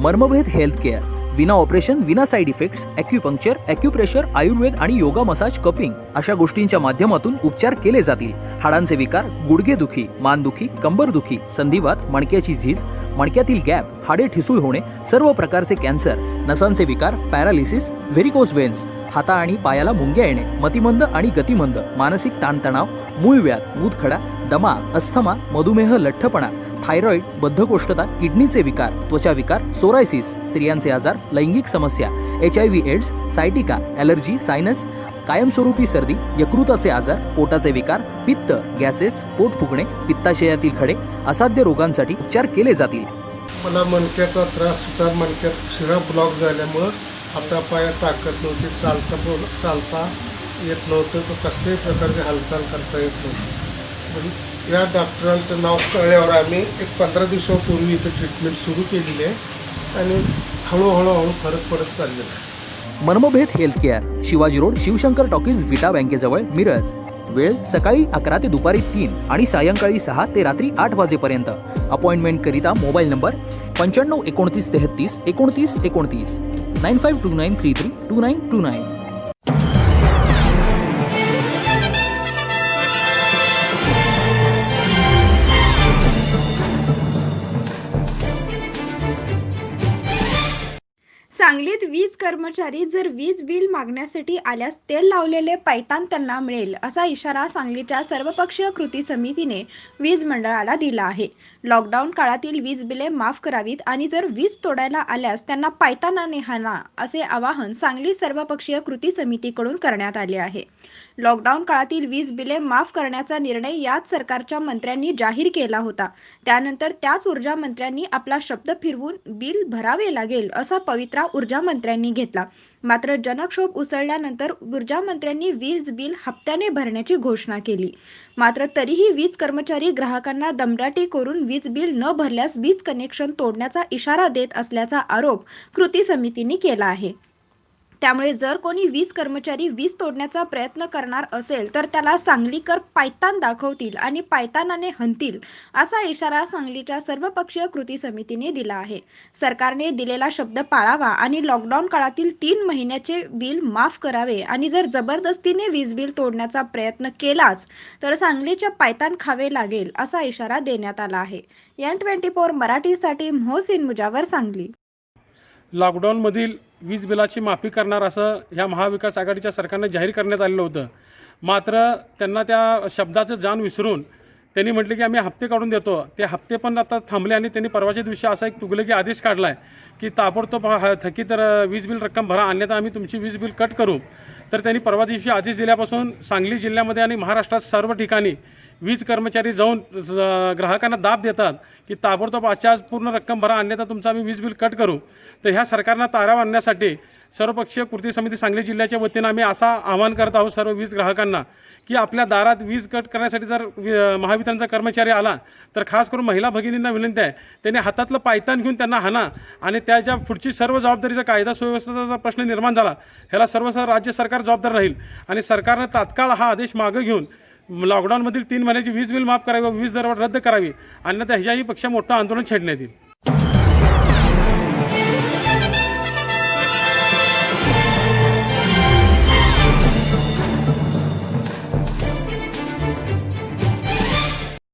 मर्मभेद health care, विना operation, विना side effects, acupuncture, acupressure, Ayurveda आणि योगा मसाज, कपिंग अशा गोष्टींच्या माध्यमातून उपचार केले जातील. हाडांचे विकार, गुडघेदुखी, मानदुखी, कंबरदुखी, संधिवात, मणक्याची झीज, मणक्यातील गॅप, हाडे ठिसूळ होणे, सर्व प्रकारचे कॅन्सर, नसांचे विकार, पॅरालिसिस, व्हेरिकोज वेन्स, हाता आणि पायाला मुंग्या येणे, मतिमंद आणि गतिमंद, मानसिक ताणतणाव, मूळव्याध, मूतखडा, दमा, अस्थमा, मधुमेह, लठ्ठपणा, थायरॉइड, बद्धकोष्ठता, किडनीचे विकार, त्वचा विकार, सोरायसिस, स्त्रियांचे आजार, लैंगिक समस्या, HIV AIDS, sciatica, allergy, sinus, कायमस्वरूपी सर्दी, यकृताचे आजार, पोटाचे विकार, पित्त, गॅसेस, पोट फुगणे, पित्ताशयातील खडे, असाध्य रोगांसाठी उपचार केले जातील. मला मणक्याचा त्रास होता. मणक्यात शिरा ब्लॉक झाल्यामुळं हातापायात ताकद नव्हती, चालता येत नव्हतं, तर कसल्याही प्रकारची हालचाल करता येत नव्हती. म्हणजे या डॉक्टरांचं नाव कळल्यावर आम्ही एक 15 दिवसापूर्वी इथं ट्रीटमेंट सुरू केलेली आहे आणि हळूहळू फरक पडत चाललेला आहे. Marmabhed health care, Shivaji road, Shivshankar talkies, Vita बँकेजवळ, मिरज. वेळ सकाळी 11 ते दुपारी 3 आणि सायंकाळी 6 ते रात्री 8 वाजेपर्यंत. अपॉइंटमेंट करिता मोबाईल नंबर 95 29 33 29 29 9529332929. सांगलीत वीज कर्मचारी जर वीज बिल मागण्यासाठी आल्यास तेल लावलेले पायतान त्यांना मिळेल, असा इशारा सांगलीच्या सर्वपक्षीय कृती समितीने वीज मंडळाला दिला आहे. लॉकडाऊन काळातील वीज बिले माफ करावीत आणि जर वीज तोडायला आल्यास त्यांना पायतानाने हाणा, असे आवाहन सांगली सर्वपक्षीय कृती समितीकडून करण्यात आले आहे. लॉकडाऊन काळातील वीज बिले माफ करण्याचा निर्णय याच सरकारच्या मंत्र्यांनी जाहीर केला होता. त्यानंतर त्याच ऊर्जा मंत्र्यांनी आपला शब्द फिरवून बिल भरावे लागेल असा पवित्रा ऊर्जा मंत्र्यांनी घेतला. मात्र जनक्षोभ उसळल्यानंतर ऊर्जा मंत्र्यांनी वीज बिल हप्त्याने भरण्याची घोषणा केली. मात्र तरीही वीज कर्मचारी ग्राहकांना दमदाटी करून वीज बिल न भरल्यास वीज कनेक्शन तोडण्याचा इशारा देत असल्याचा आरोप कृती समितीने केला आहे. त्यामुळे जर कोणी वीज कर्मचारी वीज तोडण्याचा प्रयत्न करणार असेल तर त्याला सांगलीकर पायतान दाखवतील आणि पायतानाने हणतील, असा इशारा सांगलीच्या सर्वपक्षीय कृती समितीने दिला आहे. सरकारने दिलेला शब्द पाळावा आणि लॉकडाऊन काळातील 3 महिन्याचे बिल माफ करावे आणि जर जबरदस्तीने वीज बिल तोडण्याचा प्रयत्न केलाच तर सांगलीच्या पायतान खावे लागेल, असा इशारा देण्यात आला आहे. N24 मराठीसाठी मोहसिन मुजावर, सांगली. लॉकडाऊनमधील वीज बिलाची माफी करणार असं ह्या महाविकास आघाडीच्या सरकारने जाहीर करण्यात आलेलं होतं. मात्र त्यांना त्या शब्दाचं जाण विसरून त्यांनी म्हटले की आम्ही हप्ते काढून देतो. ते हप्ते पण आता थांबले आणि त्यांनी परवाच्या दिवशी असा एक तुगलकी आदेश काढला आहे की ताबडतोब थकीत वीज बिल रक्कम भरा, अन्यथा आम्ही तुमची वीज बिल कट करू. तर त्यांनी परवा दिवशी आदेश दिल्यापासून सांगली जिल्ह्यामध्ये आणि महाराष्ट्रात सर्व ठिकाणी वीज कर्मचारी जाऊन ग्राहकांना दाब देतात की ताबडतोब आजच्या आज पूर्ण रक्कम भरा, अन्यथा तुमचं आम्ही वीज बिल कट करू. तर ह्या सरकारनं ताराव आणण्यासाठी सर्वपक्षीय कृती समिती सांगली जिल्ह्याच्या वतीनं आम्ही असा आवाहन करत आहोत सर्व वीज ग्राहकांना की आपल्या दारात वीज कट करण्यासाठी जर महावितरणचा कर्मचारी आला तर खास करून महिला भगिनींना विनंती आहे त्यांनी हातातलं पायतान घेऊन त्यांना हाणा आणि त्याच्या पुढची सर्व जबाबदारीचा कायदा सुव्यवस्थेचा प्रश्न निर्माण झाला ह्याला सर्व राज्य सरकार जबाबदार राहील आणि सरकारनं तात्काळ हा आदेश मागे घेऊन लॉकडाऊनमधील 3 महिन्याची वीज बिल माफ करावी, वीज दरवाढ रद्द करावी, अन्यथा ह्याच्याही पेक्षा मोठं आंदोलन छेडण्यात येईल.